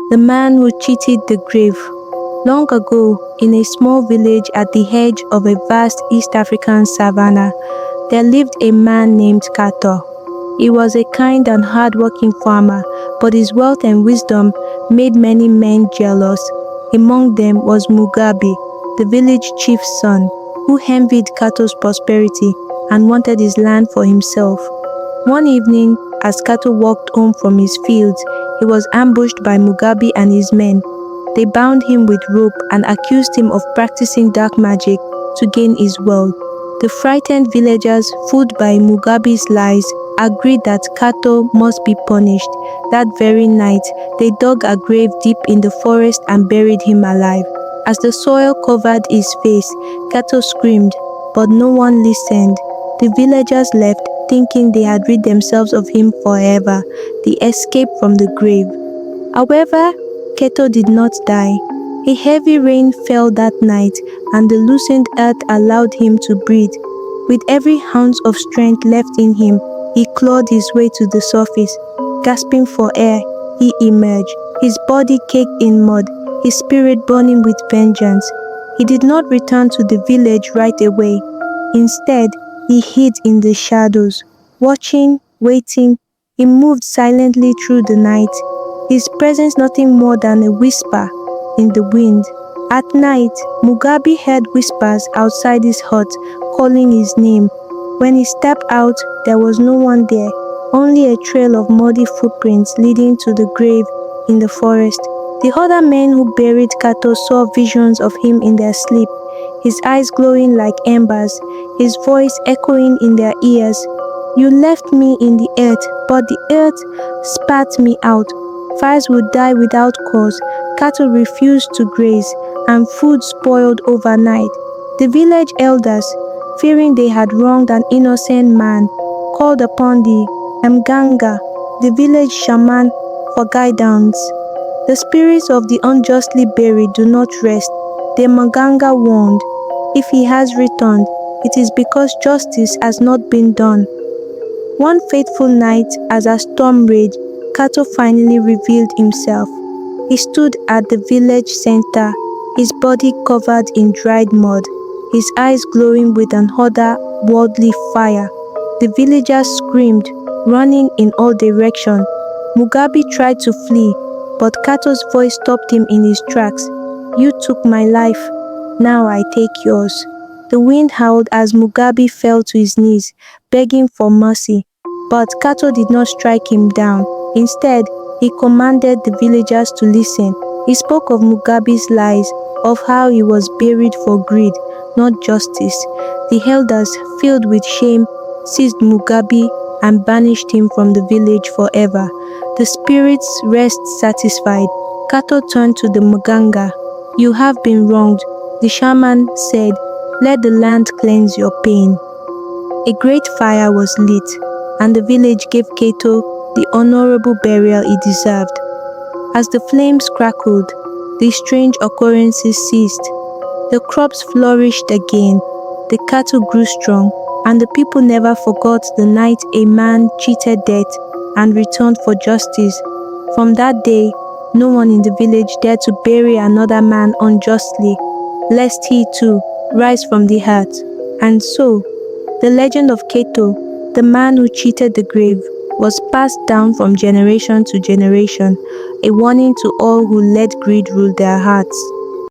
The man who cheated the grave. Long ago, in a small village at the edge of a vast East African savanna, there lived a man named Kato. He was a kind and hard-working farmer, but his wealth and wisdom made many men jealous. Among them was Mugabe, the village chief's son, who envied Kato's prosperity and wanted his land for himself. One evening, as Kato walked home from his fields, he was ambushed by Mugabe and his men. They bound him with rope and accused him of practicing dark magic to gain his wealth. The frightened villagers, fooled by Mugabe's lies, agreed that Kato must be punished. That very night, they dug a grave deep in the forest and buried him alive. As the soil covered his face, Kato screamed, but no one listened. The villagers left, thinking they had rid themselves of him forever. They escaped from the grave. However, Kato did not die. A heavy rain fell that night, and the loosened earth allowed him to breathe. With every ounce of strength left in him, he clawed his way to the surface. Gasping for air, he emerged, his body caked in mud, his spirit burning with vengeance. He did not return to the village right away. Instead, he hid in the shadows. Watching, waiting, he moved silently through the night, his presence nothing more than a whisper in the wind. At night, Mugabe heard whispers outside his hut, calling his name. When he stepped out, there was no one there, only a trail of muddy footprints leading to the grave in the forest. The other men who buried Kato saw visions of him in their sleep, his eyes glowing like embers, his voice echoing in their ears. You left me in the earth, but the earth spat me out. Fires would die without cause, cattle refused to graze, and food spoiled overnight. The village elders, fearing they had wronged an innocent man, called upon the Mganga, the village shaman, for guidance. The spirits of the unjustly buried do not rest. The Mganga warned, if he has returned, it is because justice has not been done. One fateful night, as a storm raged, Kato finally revealed himself. He stood at the village center, his body covered in dried mud, his eyes glowing with an otherworldly fire. The villagers screamed, running in all directions. Mugabe tried to flee, but Kato's voice stopped him in his tracks. You took my life, now I take yours. The wind howled as Mugabe fell to his knees, begging for mercy. But Kato did not strike him down. Instead, he commanded the villagers to listen. He spoke of Mugabe's lies, of how he was buried for greed, not justice. The elders, filled with shame, seized Mugabe and banished him from the village forever. The spirits rest satisfied. Kato turned to the Mganga. You have been wronged. The shaman said, let the land cleanse your pain. A great fire was lit, and the village gave Kato the honorable burial he deserved. As the flames crackled, the strange occurrences ceased. The crops flourished again, the cattle grew strong, and the people never forgot the night a man cheated death and returned for justice. From that day, no one in the village dared to bury another man unjustly, lest he too rise from the earth. And so, the legend of Kato, the man who cheated the grave, was passed down from generation to generation, a warning to all who let greed rule their hearts.